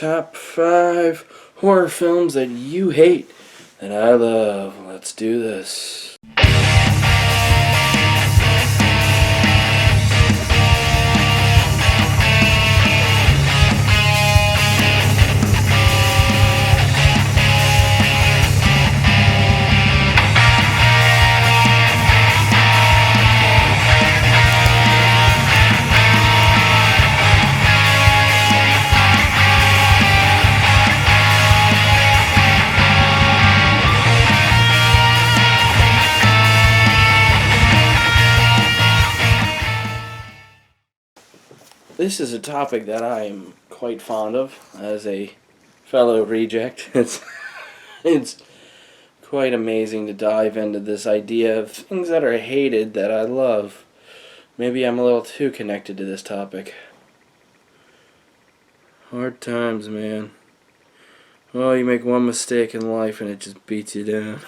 top 5 horror films that you hate that I love. Let's do this. This is a topic that I am quite fond of as a fellow reject. It's quite amazing to dive into this idea of things that are hated that I love. Maybe I'm a little too connected to this topic. Hard times, man. Well, you make one mistake in life and it just beats you down.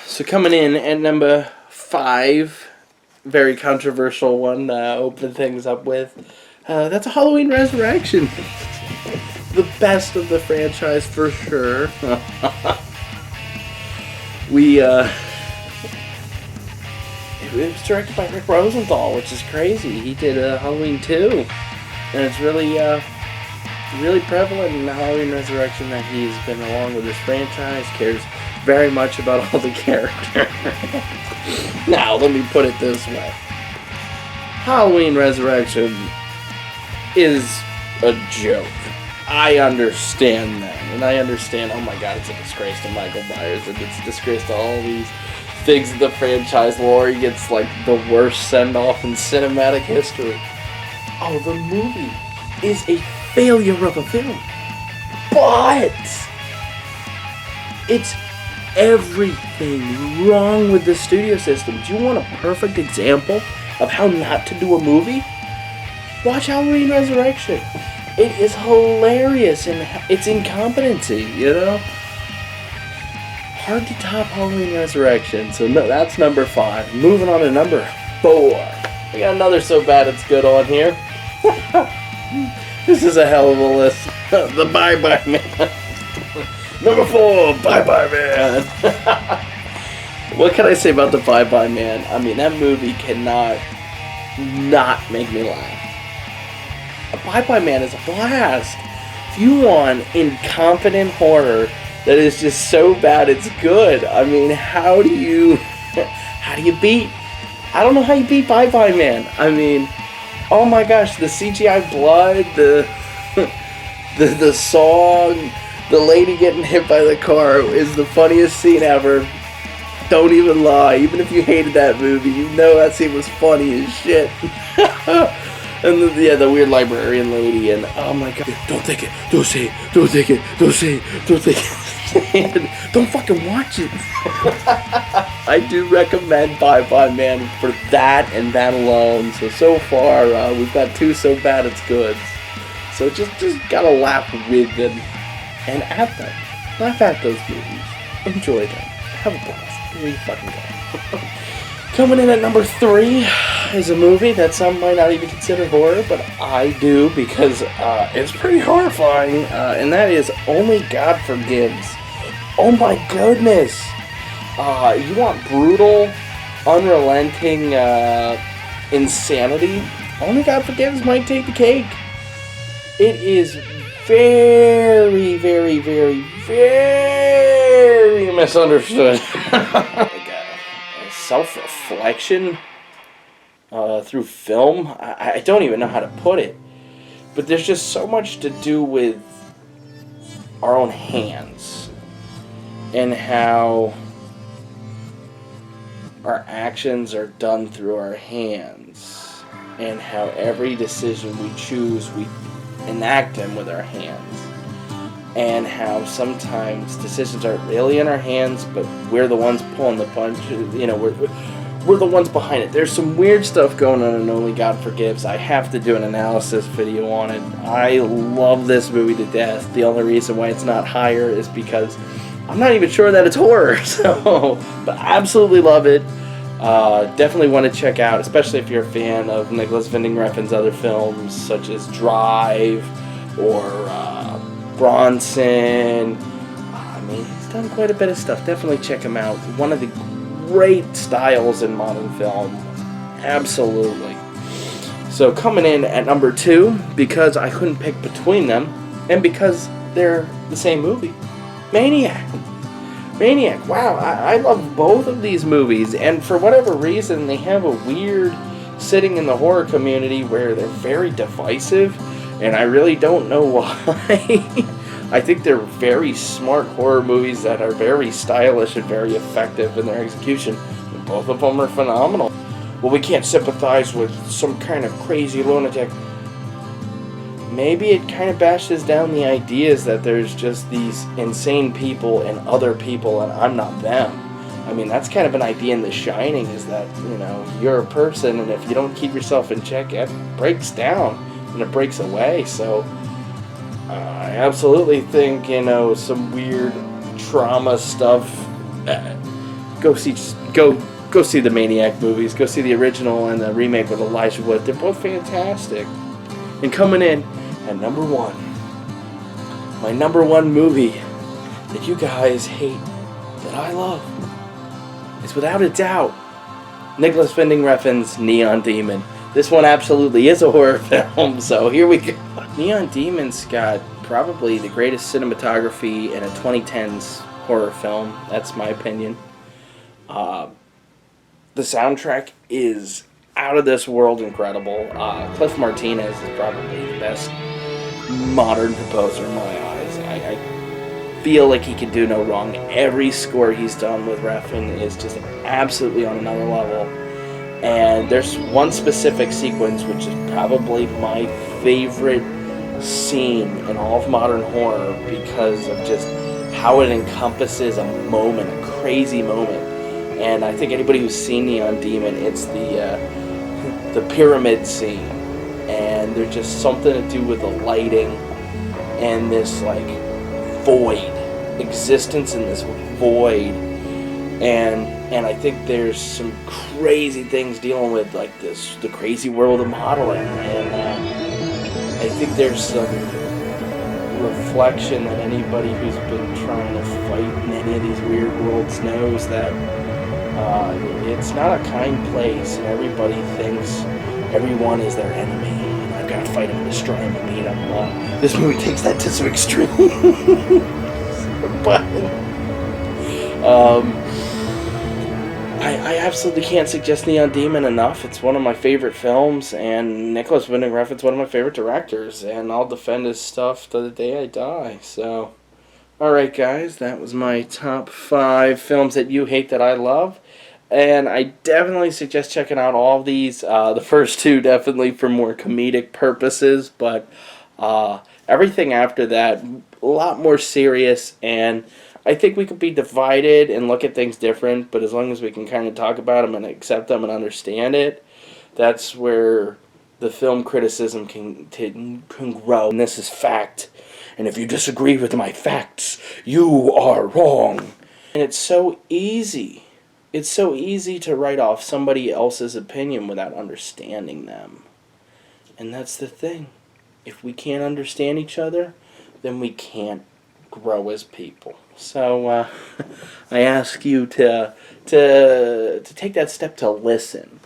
So coming in at number 5, very controversial one to open things up with. That's a Halloween Resurrection. The best of the franchise for sure. It was directed by Rick Rosenthal, which is crazy. He did Halloween 2, and it's really prevalent in the Halloween Resurrection that he's been along with this franchise, cares very much about all the characters. Now, let me put it this way. Halloween Resurrection is a joke. I understand that. And I understand, oh my god, it's a disgrace to Michael Myers, and it's a disgrace to all these things in the franchise lore. He gets like the worst send-off in cinematic history. Oh, the movie is a failure of a film. But it's everything wrong with the studio system. Do you want a perfect example of how not to do a movie? Watch Halloween Resurrection. It is hilarious in its incompetency, you know? Hard to top Halloween Resurrection. So no, that's number 5. Moving on to number 4. We got another so bad it's good on here. This is a hell of a list. The Bye Bye Man. Number 4, Bye Bye Man. What can I say about the Bye Bye Man? I mean, that movie cannot not make me laugh. Bye Bye Man is a blast. If you want incompetent horror that is just so bad it's good, I mean, how do you beat? I don't know how you beat Bye Bye Man. I mean, oh my gosh, the CGI blood, the song, the lady getting hit by the car is the funniest scene ever. Don't even lie. Even if you hated that movie, you know that scene was funny as shit. And the weird librarian lady, and oh my god, don't take it, don't say it, don't take it, don't say it, don't take it. Don't fucking watch it. I do recommend Bye Bye Man for that and that alone. So far, we've got 2 so bad it's good. So just gotta laugh with them and at them. Laugh at those movies. Enjoy them. Have a blast. There you fucking go. Coming in at number 3 is a movie that some might not even consider horror, but I do because it's pretty horrifying, and that is Only God Forgives. Oh my goodness! You want brutal, unrelenting insanity? Only God Forgives might take the cake. It is very, very, very, very misunderstood. Self-reflection through film. I don't even know how to put it, but there's just so much to do with our own hands and how our actions are done through our hands, and how every decision we choose we enact them with our hands, and how sometimes decisions aren't really in our hands, but we're the ones pulling the punches. You know, we're the ones behind it. There's some weird stuff going on in Only God Forgives. I have to do an analysis video on it. I love this movie to death. The only reason why it's not higher is because I'm not even sure that it's horror. So, but I absolutely love it. Definitely want to check out, especially if you're a fan of Nicholas Winding Refn's other films, such as Drive or Bronson. I mean, he's done quite a bit of stuff. Definitely check him out. One of the great styles in modern film. Absolutely. So coming in at number 2, because I couldn't pick between them, and because they're the same movie, Maniac. Maniac, wow, I love both of these movies, and for whatever reason, they have a weird sitting in the horror community where they're very divisive, and I really don't know why. I think they're very smart horror movies that are very stylish and very effective in their execution, and both of them are phenomenal. Well, we can't sympathize with some kind of crazy lunatic. Maybe it kind of bashes down the ideas that there's just these insane people and other people and I'm not them. I mean, that's kind of an idea in The Shining, is that, you know, you're a person and if you don't keep yourself in check, it breaks down and it breaks away. So I absolutely think, you know, some weird trauma stuff. Go see the Maniac movies. Go see the original and the remake with Elijah Wood. They're both fantastic. And coming in at number 1, my number 1 movie that you guys hate that I love is without a doubt Nicholas Winding Refn's Neon Demon. This one absolutely is a horror film, so here we go. Neon Demon's got probably the greatest cinematography in a 2010s horror film. That's my opinion. The soundtrack is out of this world incredible. Cliff Martinez is probably the best modern composer in my eyes. I feel like he can do no wrong. Every score he's done with Refn is just absolutely on another level. And there's one specific sequence which is probably my favorite scene in all of modern horror because of just how it encompasses a moment, a crazy moment. And I think anybody who's seen Neon Demon, it's the pyramid scene, and there's just something to do with the lighting and this like void existence in this void, and I think there's some crazy things dealing with like the crazy world of modeling, and I think there's some reflection that anybody who's been trying to fight in any of these weird worlds knows that it's not a kind place, and everybody thinks everyone is their enemy, and I've got to fight them, destroy them, and beat them. This movie takes that to some extreme. But I absolutely can't suggest Neon Demon enough. It's one of my favorite films, and Nicholas Winding Refn's one of my favorite directors, and I'll defend his stuff to the day I die. So, alright guys, that was my top 5 films that you hate that I love. And I definitely suggest checking out all of these. The first 2 definitely for more comedic purposes, but everything after that, a lot more serious, and I think we could be divided and look at things different, but as long as we can kind of talk about them and accept them and understand it, that's where the film criticism can grow. And this is fact, and if you disagree with my facts, you are wrong. And it's so easy. It's so easy to write off somebody else's opinion without understanding them. And that's the thing. If we can't understand each other, then we can't grow as people. So I ask you to take that step to listen.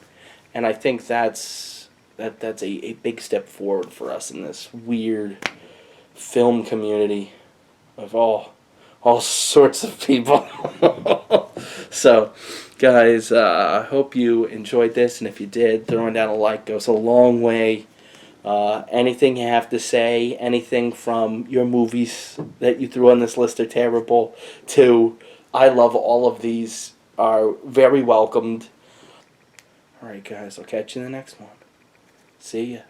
And I think that's a big step forward for us in this weird film community of all sorts of people. So, guys, I hope you enjoyed this, and if you did, throwing down a like goes a long way. Anything you have to say, anything from your movies that you threw on this list are terrible, to I love all of these, are very welcomed. Alright guys, I'll catch you in the next one. See ya.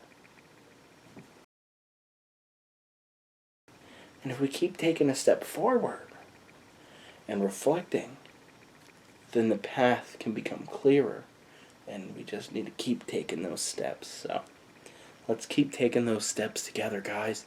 And if we keep taking a step forward and reflecting, then the path can become clearer, and we just need to keep taking those steps. So let's keep taking those steps together, guys.